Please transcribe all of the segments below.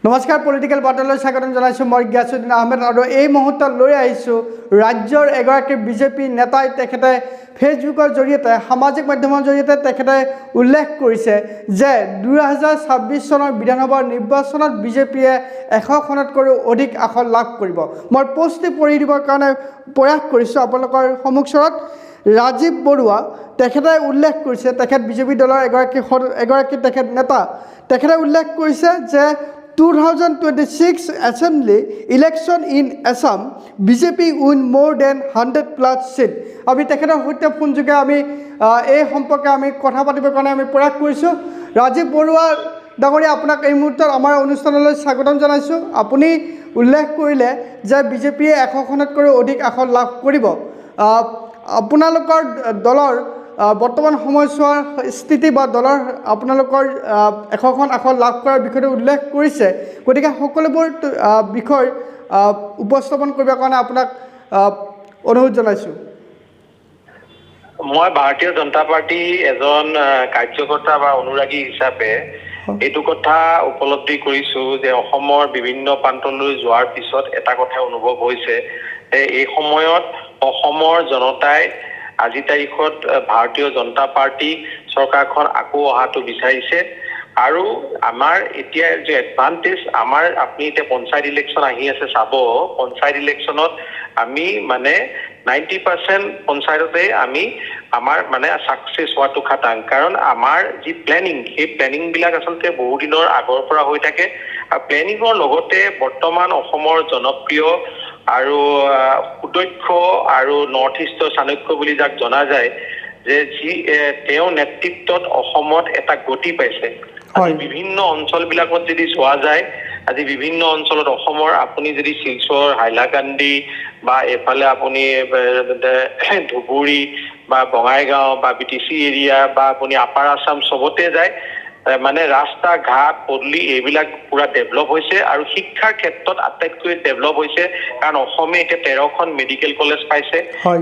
নমস্কাৰ পলিটিকেল বাৰ্তালৈ স্বাগতম জনাইছোঁ মই গিয়াছুদ্দিন আহমেদ আৰু এই মুহূৰ্তত লৈ আহিছোঁ ৰাজ্যৰ এগৰাকী বিজেপি নেতাই তেখেতে ফেচবুকৰ জৰিয়তে সামাজিক মাধ্যমৰ জৰিয়তে তেখেতে উল্লেখ কৰিছে যে 2026 চনৰ বিধানসভাৰ নিৰ্বাচনত বিজেপিয়ে 100খনতকৈও অধিক আসন লাভ কৰিব। মই পোষ্টটি পঢ়ি দিবৰ কাৰণে প্ৰয়াস কৰিছোঁ আপোনালোকৰ সন্মুখত। ৰাজীৱ বৰুৱা তেখেতে উল্লেখ কৰিছে, তেখেত বিজেপি দলৰ এগৰাকী তেখেত নেতা, তেখেতে উল্লেখ কৰিছে যে 2026 Assembly election in Assam, BJP win more than 100+ seat. আমি তেখেতৰ সৈতে ফোনযোগে আমি এই সম্পৰ্কে আমি কথা পাতিবৰ কাৰণে আমি প্ৰয়াস কৰিছোঁ। ৰাজীৱ বৰুৱা ডাঙৰীয়া, আপোনাক এই মুহূৰ্তত আমাৰ অনুষ্ঠানলৈ স্বাগতম জনাইছোঁ। আপুনি উল্লেখ কৰিলে যে বিজেপিয়ে 100খনতকৈও অধিক আসন লাভ কৰিব। আপোনালোকৰ দলৰ বৰ্তমান সময়ছোৱাৰ স্থিতি বা দলৰ আপোনালোকৰ 100খন আসন লাভ কৰাৰ বিষয়টো উল্লেখ কৰিছে, গতিকে সকলোবোৰ বিষয় উপস্থাপন কৰিবৰ কাৰণে আপোনাক অনুৰোধ জনাইছোঁ। মই ভাৰতীয় জনতা পাৰ্টি এজন কাৰ্যকৰ্তা বা অনুৰাগী হিচাপে এইটো কথা উপলব্ধি কৰিছোঁ যে অসমৰ বিভিন্ন প্ৰান্তলৈ যোৱাৰ পিছত এটা কথা অনুভৱ হৈছে যে এই সময়ত অসমৰ জনতাই আজি তাৰিখত ভাৰতীয় জনতা পাৰ্টি চৰকাৰখন আকৌ অহাটো বিচাৰিছে। আৰু আমাৰ এতিয়া যে এডভান্টেজ আমাৰ, আপুনি এতিয়া পঞ্চায়ত ইলেকশ্যন আহি আছে চাব, পঞ্চায়ত ইলেকশ্যনত আমি মানে 90% পঞ্চায়ততে আমি আমাৰ মানে ছাকচেছ হোৱাটো খাটাং। কাৰণ আমাৰ যি প্লেনিং, সেই প্লেনিংবিলাক আচলতে বহুদিনৰ আগৰ পৰা হৈ থাকে। আৰু প্লেনিঙৰ লগতে বৰ্তমান অসমৰ জনপ্ৰিয় আৰু সুদক্ষ আৰু নৰ্থ ইষ্টৰ চাণক্য বুলি যাক জনা যায়, যে যি তেওঁৰ নেতৃত্বত অসমত এটা গতি পাইছে। আজি বিভিন্ন অঞ্চলবিলাকত যদি চোৱা যায়, আজি বিভিন্ন অঞ্চলত অসমৰ আপুনি যদি শিলচৰ, হাইলাকান্দি বা এইফালে আপুনি ধুবুৰী বা বঙাইগাঁও বা BTC এৰিয়া বা আপুনি আপাৰ আছাম চবতে যায়, মানে ৰাস্তা ঘাট পদূলি এইবিলাক পুৰা ডেভেলপ হৈছে। আৰু শিক্ষাৰ ক্ষেত্ৰত আটাইতকৈ ডেভেলপ হৈছে, কাৰণ অসমে এতিয়া 13খন মেডিকেল কলেজ পাইছে।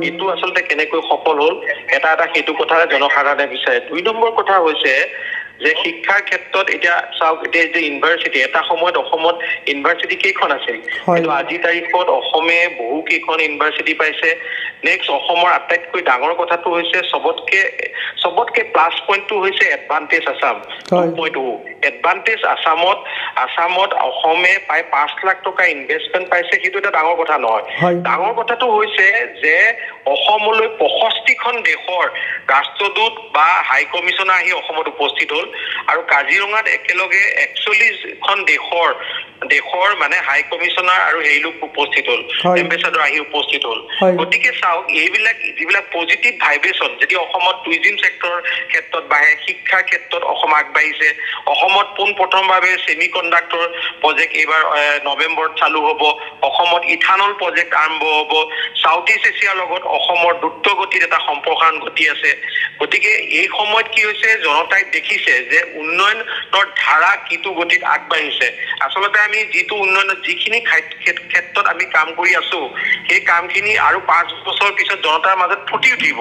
এইটো আচলতে কেনেকৈ সফল হ'ল এটা সেইটো কথা জনসাধাৰণে বিচাৰে। 2 নম্বৰ কথা হৈছে যে শিক্ষাৰ ক্ষেত্ৰত এতিয়া চাওক, এতিয়া যে ইউনিভাৰ্চিটি, এটা সময়ত অসমত ইউনিভাৰ্চিটি কেইখন আছিল, কিন্তু আজি তাৰিখত অসমে বহু কেইখন ইউনিভাৰ্চিটি পাইছে। নেক্সট অসমৰ আটাইতকৈ ডাঙৰ কথাটো হৈছে চবতকে প্লাছ পইণ্টটো হৈছে এডভান্টেজ আছাম 2.0। এডভান্টেজ আছামত অসমে প্ৰায় 5 লাখ টকা ইনভেষ্টমেণ্ট পাইছে, সেইটো এটা ডাঙৰ কথা নহয়। ডাঙৰ কথাটো হৈছে যে অসমলৈ 65খন দেশৰ ৰাষ্ট্ৰদূত বা হাই কমিছনাৰ আহি অসমত উপস্থিত হ'ল। আৰু কাজিৰঙাত একেলগে 41খন দেশৰ মানে হাই কমিছনাৰ আৰু সেই লোক উপস্থিত হ'ল, এম্বেচাডৰ আহি উপস্থিত হ'ল। গতিকে চাওক, এইবিলাক যিবিলাক পজিটিভ ভাইব্ৰেশ্যন যদি অসমত টুৰিজিম ছেক্টৰৰ ক্ষেত্ৰত বাঢ়ে, শিক্ষাৰ ক্ষেত্ৰত অসম আগবাঢ়িছে। অসমত পোনপ্ৰথমভাৱে ছেমি কণ্ডাক্টৰ প্ৰজেক্ট এইবাৰ নৱেম্বৰত চালু হ'ব। অসমত ইথানল প্ৰজেক্ট আৰম্ভ হ'ব। চাউথ ইষ্ট এছিয়াৰ লগত অসমৰ দ্ৰুতগতিত এটা সম্প্ৰসাৰণ ঘটি আছে। গতিকে এই সময়ত কি হৈছে, জনতাই দেখিছে যে উন্নয়নৰ ধাৰা কিটো গতিত আগবাঢ়িছে। আচলতে আমি যিটো উন্নয়নত যিখিনি ক্ষেত্ৰত আমি কাম কৰি আছো, সেই কামখিনি আৰু 5 বছৰ পিছত জনতাৰ মাজত ফুটি উঠিব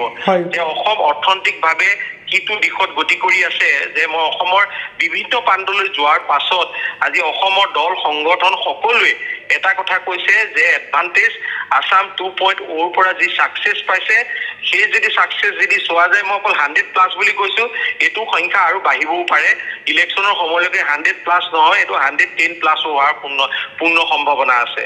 যে অসম অৰ্থনৈতিকভাৱে কিটো দিশত গতি কৰি আছে। যে মই অসমৰ বিভিন্ন প্ৰান্তলৈ যোৱাৰ পাছত আজি অসমৰ দল সংগঠন সকলোৱে এটা কথা কৈছে যে এডভান্টেজ আছাম 2.0ৰ পৰা যি ছাকচেছ পাইছে, সেই যদি ছাকচেছ যদি চোৱা যায়, মই অকল 100+ বুলি কৈছো, এইটো সংখ্যা আৰু বাঢ়িবও পাৰে। ইলেকশ্যনৰ সময়লৈকে 100+ নহয়, এইটো 110+ হোৱাৰ পূৰ্ণ সম্ভাৱনা আছে।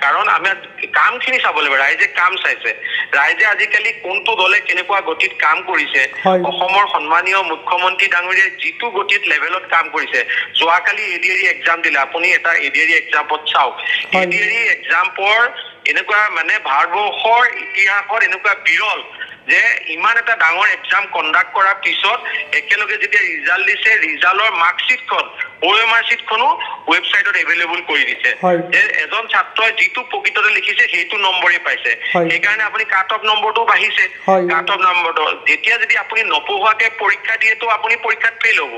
কাৰণ আমাৰ কামখিনি চাব লাগিব। ৰাইজে কাম চাইছে, ৰাইজে আজিকালি কোনটো দলে কেনেকুৱা গতিত কাম কৰিছে। অসমৰ সন্মানীয় মুখ্যমন্ত্ৰী ডাঙৰীয়াই যিটো গতিত লেভেলত কাম কৰিছে, যোৱাকালি ADRE এক্সাম দিলে, আপুনি এটা ADRE এক্সামত চাওক, ADRE এক্সামৰ এনেকুৱা মানে ভাৰতবৰ্ষৰ ইতিহাসত এনেকুৱা বিৰল যে ইমান এটা ডাঙৰ এক্সাম কণ্ডাক্ট কৰাৰ পিছত একেলগে যেতিয়া ৰিজাল্ট দিছে, ৰিজাল্টৰ মাৰ্কশ্বিটখন OMR শ্বিটখনো ৱেবছাইটত এভেইলেবল কৰি দিছে। যে এজন ছাত্ৰই যিটো প্ৰকৃততে লিখিছে সেইটো নম্বৰে পাইছে। সেইকাৰণে আপুনি কাট অফ নম্বৰটো বাঢ়িছে। কাট অফ নম্বৰটো যেতিয়া যদি আপুনি নপঢ়োৱাকে পৰীক্ষা দিয়েতো আপুনি পৰীক্ষাত ফেইল হ'ব।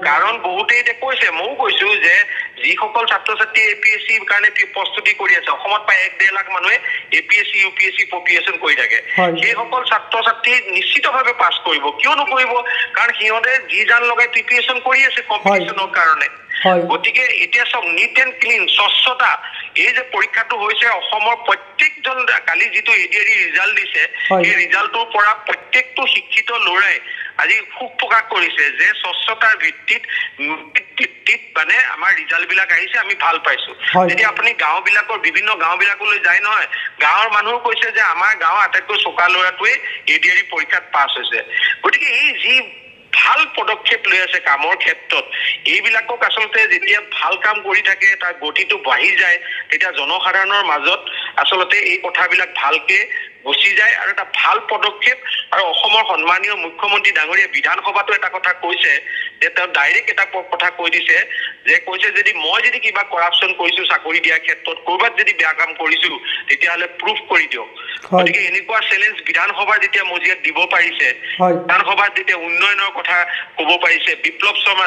কাৰণ বহুতেই এতিয়া কৈছে, ময়ো কৈছো যে যিসকল ছাত্ৰ ছাত্ৰী APSCৰ কাৰণে প্ৰস্তুতি কৰি আছে, অসমত প্ৰায় 1-1.5 লাখ মানুহে APSC UPSC প্ৰিপাৰেচন কৰি থাকে, সেইসকল ছাত্ৰ ছাত্ৰী নিশ্চিতভাৱে পাছ কৰিব। কিয় নকৰিব? কাৰণ সিহঁতে যি জান লগাই প্ৰিপাৰেচন কৰি আছে কম্পিটিশ্যনৰ কাৰণে। নাই হয় গতিকে এতিয়া চাওক নিট এণ্ড ক্লিন স্বচ্ছতা এই যে পৰীক্ষাটো হৈছে অসমৰ প্ৰত্যেকজন কালি যিটো এডিআৰি ৰিজাল্ট দিছে হয়। এই ৰিজাল্টৰ পৰা প্ৰত্যেকটো শিক্ষিত ল'ৰাই আজি সুখ প্ৰকাশ কৰিছে যে স্বচ্ছতাৰ ভিত্তিত মানে আমাৰ ৰিজাল্ট বিলাক আহিছে আমি ভাল পাইছো হয়। যদি আপুনি গাঁও বিলাকৰ বিভিন্ন গাঁও বিলাকলৈ যায় নহয় গাঁৱৰ মানুহ কৈছে যে আমাৰ গাঁৱৰ আটাইতকৈ চোকা ল'ৰাটোৱে এডিআৰি পৰীক্ষাত পাছ হৈছে গতিকে এই যি ভাল পদক্ষেপ লৈ আছে কামৰ ক্ষেত্ৰত এইবিলাকক আচলতে যেতিয়া ভাল কাম কৰি থাকে তাৰ গতিটো বাঢ়ি যায় তেতিয়া জনসাধাৰণৰ মাজত আচলতে এই কথাবিলাক ভালকে গুচি যায় আৰু এটা ভাল পদক্ষেপ আৰু অসমৰ সন্মানীয় মুখ্যমন্ত্ৰী ডাঙৰীয়া বিধানসভাতো এটা কথা কৈছে যে তেওঁ ডাইৰেক্ট এটা কথা কৈ দিছে যে কৈছে যদি মই যদি কিবা কৰাপশ্যন কৰিছো চাকৰি দিয়াৰ ক্ষেত্ৰত ক'ৰবাত যদি বেয়া কাম কৰিছো তেতিয়াহ'লে প্ৰুফ কৰি দিয়ক গতিকে এনেকুৱা চেলেঞ্জ বিধানসভাৰ যেতিয়া মজিয়াত দিব পাৰিছে বিধানসভাত যেতিয়া উন্নয়নৰ কথা ক'ব পাৰিছে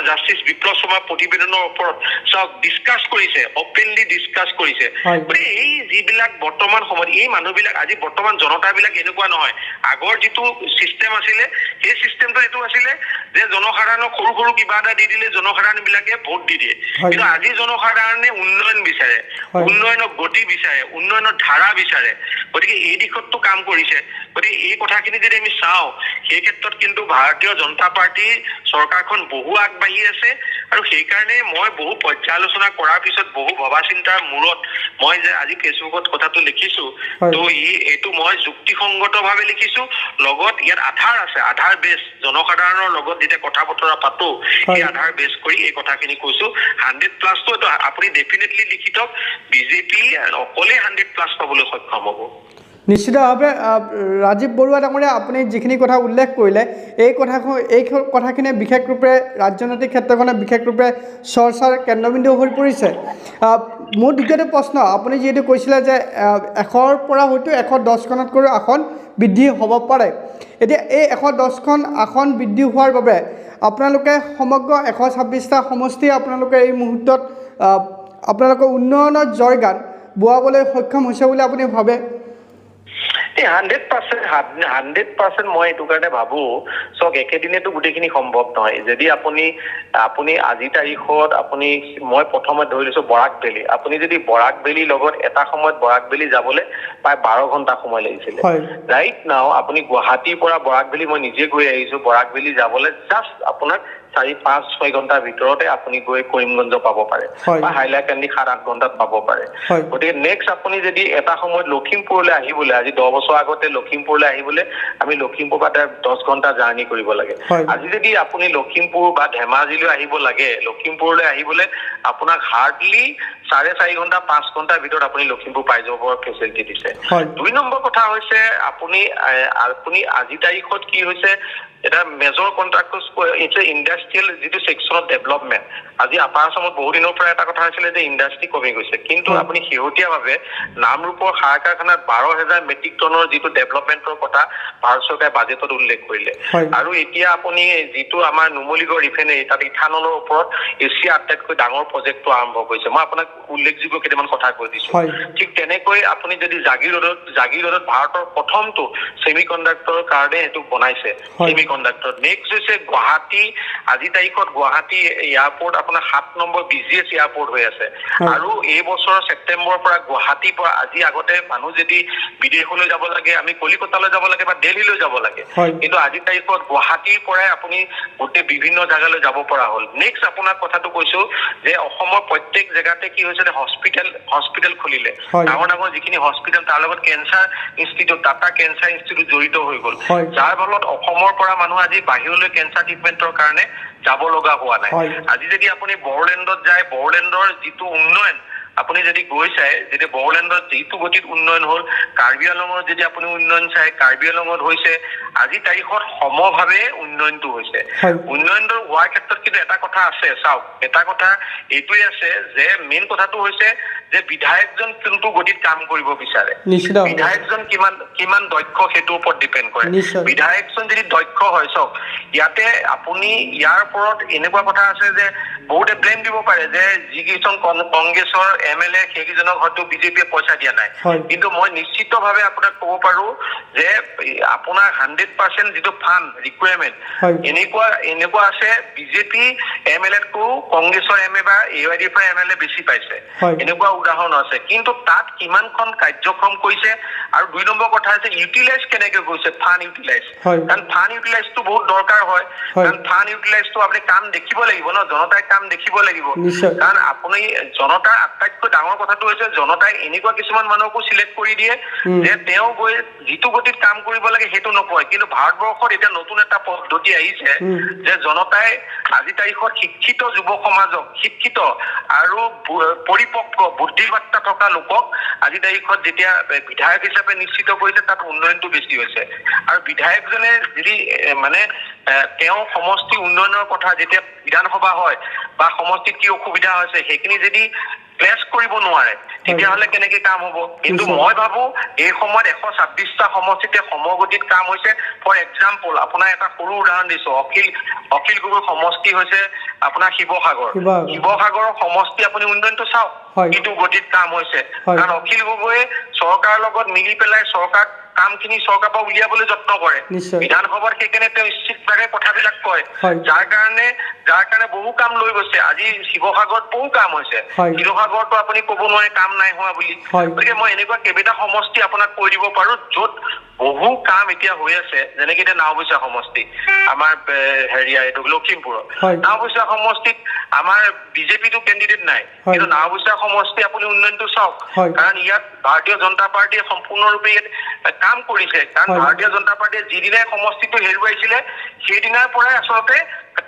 জাষ্টিছ বিপ্লৱ শৰ্মাৰ প্ৰতিবেদনৰ ওপৰত চাওক ডিছকাছ কৰিছে অপেনলি ডিছকাছ কৰিছে গতিকে এই যিবিলাক বৰ্তমান সময়ত এই মানুহবিলাক আজি বৰ্তমান জনতাবিলাক এনেকুৱা নহয় আগৰ যিটো চিষ্টেম আছিলে সেই চিষ্টেমটো এইটো আছিলে যে জনসাধাৰণক সৰু সৰু কিবা এটা দি দিলে জনসাধাৰণবিলাকে ভোট দি দিয়ে কিন্তু আজি জনসাধাৰণে উন্নয়ন বিচাৰে উন্নয়নৰ গতি বিচাৰে উন্নয়নৰ ধাৰা বিচাৰে গতিকে এই দিশতো কাম কৰিছে গতিকে এই কথাখিনি যদি আমি চাওঁ সেই ক্ষেত্ৰত কিন্তু ভাৰতীয় জনতা পাৰ্টীৰ চৰকাৰখন বহু আগবাঢ়ি আছে আৰু সেইকাৰণে মই বহু পৰ্যালোচনা কৰাৰ পিছত বহু ভবা চিন্তাৰ মূৰত মই যে আজি ফেচবুকত কথাটো লিখিছো তো এইটো মই যুক্তিসংগতভাৱে লিখিছো লগত ইয়াত আধাৰ বেছ জনসাধাৰণৰ লগত যেতিয়া কথা বতৰা পাতো এই আধাৰ বেছ কৰি এই কথাখিনি কৈছো 100+ তো আপুনি ডেফিনেটলি লিখি থওক বিজেপি অকলে 100+ পাবলৈ সক্ষম হ'ব নিশ্চিতভাৱে ৰাজীৱ বৰুৱা ডাঙৰীয়া আপুনি যিখিনি কথা উল্লেখ কৰিলে এই কথাখিনি বিশেষ ৰূপে ৰাজনৈতিক ক্ষেত্ৰখনে বিশেষ ৰূপে চৰ্চাৰ কেন্দ্ৰবিন্দু হৈ পৰিছে মোৰ দ্বিতীয়টো প্ৰশ্ন আপুনি যিহেতু কৈছিলে যে 100ৰ পৰা হয়তো 110খনতকৈ আসন বৃদ্ধি হ'ব পাৰে এতিয়া এই 110খন আসন বৃদ্ধি হোৱাৰ বাবে আপোনালোকে সমগ্ৰ 126টা সমষ্টি আপোনালোকে এই মুহূৰ্তত আপোনালোকৰ উন্নয়নৰ জয়গান বোৱাবলৈ সক্ষম হৈছে বুলি আপুনি ভাবে 100% মই এইটো কাৰণে ভাবো চক একেদিনেতো গোটেইখিনি সম্ভৱ নহয় যদি আপুনি আজি তাৰিখত আপুনি মই প্ৰথমে ধৰি লৈছো বৰাক ভেলী আপুনি যদি বৰাক ভেলীৰ লগত এটা সময়ত বৰাক ভেলী যাবলৈ প্ৰায় 12 ঘণ্টা সময় লাগিছিলে ৰাইট নাও আপুনি গুৱাহাটীৰ পৰা বৰাক ভেলী মই নিজে গৈ আহিছো বৰাক ভেলী যাবলৈ জাষ্ট আপোনাক 4-5-6 ঘণ্টাৰ ভিতৰতে আপুনি গৈ কৰিমগঞ্জ পাব পাৰে বা হাইলাকান্দি 7-8 ঘণ্টাত পাব পাৰে গতিকে নেক্সট আপুনি যদি এটা সময়ত লখিমপুৰলৈ আহিবলৈ আজি 10 বছৰ আগতে লখিমপুৰলৈ আহিবলৈ আমি লখিমপুৰ পৰা 10 ঘণ্টা জাৰ্ণি কৰিব লাগে আজি যদি আপুনি লখিমপুৰ বা ধেমাজিলৈ আহিব লাগে লখিমপুৰলৈ আহিবলৈ আপোনাক হাৰ্ডলি 4.5 ঘণ্টা 5 ঘণ্টাৰ ভিতৰত আপুনি লখিমপুৰ পাই যাব পৰা ফেচিলিটি দিছে 2 নম্বৰ কথা হৈছে আপুনি আজি তাৰিখত কি হৈছে এটা মেজৰ কন্ট্ৰাক্টৰ্ছ ইণ্ডাষ্ট্ৰিয়েল যিটো সেকশন অফ ডেভেলপমেন্ট আজি আপাৰ আসামত বহু দিনৰ পৰা এটা কথা হৈছিলে যে ইণ্ডাষ্ট্ৰি কমি গৈছে কিন্তু আপুনি শেহতীয়াভাৱে নামৰূপৰ সাৰ কাৰখানাত 12,000 মেট্ৰিক টনৰ যিটো ডেভেলপমেন্টৰ কথা ভাৰত চৰকাৰে বাজেটত উল্লেখ কৰিলে আৰু এতিয়া আপুনি যিটো আমাৰ নুমলীগড় ৰিফাইনাৰী তাত ইথানলৰ ওপৰত এছিয়া আটাইতকৈ ডাঙৰ প্ৰজেক্টটো আৰম্ভ কৰিছে মই আপোনাক উল্লেখযোগ্য কেইটামান কথা কৈ দিছো ঠিক তেনেকৈ আপুনি যদি জাগিৰোডত ভাৰতৰ প্ৰথমটো সেমিকণ্ডাক্টৰৰ কাৰণে এইটো বনাইছে সেমিকণ্ডাক্টৰ নেক্সট হৈছে গুৱাহাটী আজি তাৰিখত গুৱাহাটী এয়াৰপোৰ্ট আপোনাৰ 7 নম্বৰ বিজিএছ এয়াৰপোৰ্ট হৈ আছে আৰু এই বছৰ ছেপ্টেম্বৰৰ পৰা গুৱাহাটীৰ পৰা আজি আগতে মানুহ যদি বিদেশলৈ যাব লাগে আমি কলিকতালৈ যাব লাগে বা দিল্লীলৈ যাব লাগে কিন্তু আজি তাৰিখত গুৱাহাটীৰ পৰাই আপুনি গোটেই বিভিন্ন জাগালৈ যাব পৰা হ'ল নেক্সট আপোনাৰ কথাটো কৈছো যে অসমৰ প্ৰত্যেক জেগাতে কি হৈছে যে হস্পিটেল খুলিলে ডাঙৰ যিখিনি হস্পিটেল তাৰ লগত cancer institute Tata cancer institute জড়িত হৈ গ'ল যাৰ ফলত অসমৰ পৰা মানুহ আজি বাহিৰলৈ কেঞ্চাৰ ট্ৰিটমেন্টৰ কাৰণে যাব লগা হোৱা নাই আজি যদি আপুনি বড়োলেণ্ডত যায় বড়োলেণ্ডৰ যিটো উন্নয়ন আপুনি যদি গৈ চাই যদি বড়োলেণ্ডত যিটো গতিত উন্নয়ন হ'ল কাৰ্বি আংলঙত যদি আপুনি উন্নয়ন চাই কাৰ্বি আংলঙত হৈছে আজি তাৰিখত সমভাৱে উন্নয়নটো হৈছে উন্নয়নটো হোৱাৰ ক্ষেত্ৰত কিন্তু এটা কথা আছে চাওক এটা কথা এইটোৱে আছে যে মেইন কথাটো হৈছে যে বিধায়কজন কোনটো গতিত কাম কৰিব বিচাৰে বিধায়কজন কিমান দক্ষ সেইটোৰ ওপৰত ডিপেণ্ড কৰে বিধায়কজন যদি দক্ষ হয় চাওক ইয়াতে আপুনি ইয়াৰ ওপৰত এনেকুৱা কথা আছে যে বহুতে ব্লেম দিব পাৰে যে যিকেইজন কংগ্ৰেছৰ MLA সেইকেইজনক হয়তো বিজেপিয়ে পইচা দিয়া নাই হয়। কিন্তু মই নিশ্চিতভাৱে আপোনাক ক'ব পাৰো যে আপোনাৰ 100% যিটো ফাণ্ড ৰিকুৱাৰমেণ্ট হয়। এনেকুৱা আছে বিজেপি MLA-তকো কংগ্ৰেছৰ MLA বা AYDFৰ MLA বেছি পাইছে হয়। এনেকুৱা উদাহৰণ আছে কিন্তু তাত কিমানখন কাৰ্যক্ৰম কৰিছে আৰু 2 নম্বৰ কথা হৈছে ইউটিলাইজ কেনেকে কৰিছে ফাণ্ড ইউটিলাইজ হয়। কাৰণ ফাণ্ড ইউটিলাইজটো বহুত দৰকাৰ হয় হয়। কাৰণ ফাণ্ড ইউটিলাইজটো আপুনি কাম দেখিব লাগিব ন জনতাই কাম দেখিব লাগিব নিশ্চয়। কাৰণ আপুনি জনতাৰ আটাইতকৈ ডাঙৰ কথাটো হৈছে জনতাই এনেকুৱা কিছুমান মানুহকো চিলেক্ট কৰি দিয়ে যে তেওঁ গৈ যিটো গতিত কাম কৰিব লাগে সেইটো নকয় কিন্তু ভাৰতবৰ্ষত এতিয়া নতুন এটা পদ্ধতি আহিছে যে জনতাই আজি তাৰিখত শিক্ষিত যুৱ সমাজক শিক্ষিত আৰু পৰিপক্ক বুদ্ধিমত্তা থকা লোকক আজি তাৰিখত যেতিয়া বিধায়ক হিচাপে নিশ্চিত কৰিছে তাত উন্নয়নটো বেছি হৈছে আৰু বিধায়কজনে যদি মানে তেওঁ সমষ্টি উন্নয়নৰ কথা যেতিয়া বিধানসভা হয় বা সমষ্টিত কি অসুবিধা হৈছে সেইখিনি যদি প্লেছ কৰিব নোৱাৰে তেতিয়াহ'লে কেনেকে কাম হ'ব কিন্তু মই ভাবো এই সময়ত 126টা সমষ্টিতে সমগতিত কাম হৈছে ফৰ এক্সাম্পল আপোনাৰ এটা সৰু উদাহৰণ দিছো অখিল গগৈ সমষ্টি হৈছে আপোনাৰ শিৱসাগৰৰ সমষ্টি আপুনি উন্নয়নটো চাওক কিটো গতিত কাম হৈছে কাৰণ অখিল গগৈয়ে চৰকাৰৰ লগত মিলি পেলাই কামখিনি চৰকাৰৰ পৰা উলিয়াবলৈ যত্ন কৰে বিধানসভাত সেইকাৰণে তেওঁ নিশ্চিতভাৱে কথাবিলাক কয় যাৰ কাৰণে বহু কাম লৈ গৈছে আজি শিৱসাগৰত বহু কাম হৈছে শিৱসাগৰতো আপুনি ক'ব নোৱাৰে কাম নাই হোৱা বুলি গতিকে মই এনেকুৱা কেইবাটা সমষ্টি আপোনাক কৈ দিব পাৰো য'ত বহু কাম এতিয়া হৈ আছে যেনেকে এতিয়া নাওবৈচা সমষ্টি আমাৰ এইটো লখিমপুৰত নাওবৈচা সমষ্টিত আমাৰ বিজেপিটো কেণ্ডিডেট নাই কিন্তু নাওবৈচা সমষ্টি আপুনি উন্নয়নটো চাওক কাৰণ ইয়াত ভাৰতীয় জনতা পাৰ্টীয়ে সম্পূৰ্ণৰূপে কাম কৰিছে কাৰণ ভাৰতীয় জনতা পাৰ্টীয়ে যিদিনাই সমষ্টিটো হেৰুৱাইছিলে সেইদিনাৰ পৰাই আচলতে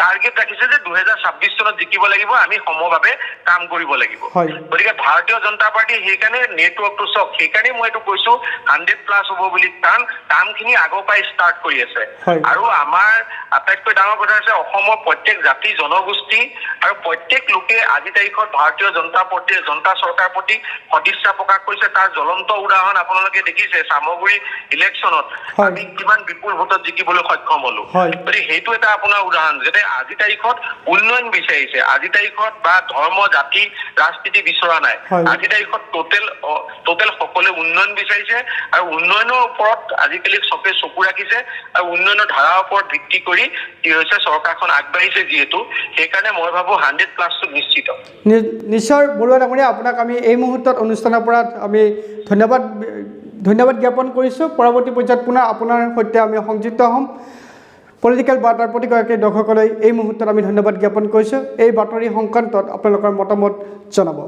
টাৰ্গেট ৰাখিছে যে 2026 চনত জিকিব লাগিব আমি সমভাৱে কাম কৰিব লাগিব গতিকে ভাৰতীয় জনতা পাৰ্টী সেইকাৰণে নেটৱৰ্কটো চাওক সেইকাৰণে মই এইটো কৈছো 100+ হ'ব বুলি কাৰণ কামখিনি আগৰ পৰাই ষ্টাৰ্ট কৰি আছে আৰু আমাৰ আটাইতকৈ ডাঙৰ কথা হৈছে অসমৰ প্ৰত্যেক জাতি জনগোষ্ঠী আৰু প্ৰত্যেক লোকে আজি তাৰিখত ভাৰতীয় জনতা চৰকাৰৰ প্ৰতি সদিচ্ছা প্ৰকাশ কৰিছে তাৰ জ্বলন্ত উদাহৰণ আপোনালোকে দেখিছে সামগুৰি ইলেকশ্যনত আমি কিমান বিপুল ভোটত জিকিবলৈ সক্ষম হলো গতিকে সেইটো এটা আপোনাৰ উদাহৰণ যাতে আজি তাৰিখত উন্নয়ন বিচাৰিছে আজি তাৰিখত বা ধৰ্ম জাতি ৰাজনীতি বিচৰা নাই আজি তাৰিখত টোটেল সকলোৱে উন্নয়ন বিচাৰিছে আৰু উন্নয়নৰ ওপৰত আজিকালি চবে চকু ৰাখিছে আৰু উন্নয়নৰ ধাৰাৰ ওপৰত ভিত্তি কৰি কি হৈছে চৰকাৰখন আগবাঢ়িছে যিহেতু সেইকাৰণে মই ভাবো 100+টো নিশ্চিত নিশ্চয় বৰুৱা ডাঙৰীয়া আপোনাক আমি এই মুহূৰ্তত অনুষ্ঠানৰ পৰা আমি ধন্যবাদ জ্ঞাপন কৰিছোঁ পৰৱৰ্তী পৰ্যায়ত পুনৰ আপোনাৰ সৈতে আমি সংযুক্ত হ'ম পলিটিকেল বাৰ্তাৰ প্ৰতিগৰাকী দৰ্শকলৈ এই মুহূৰ্তত আমি ধন্যবাদ জ্ঞাপন কৰিছোঁ এই বাতৰি সংক্ৰান্তত আপোনালোকৰ মতামত জনাব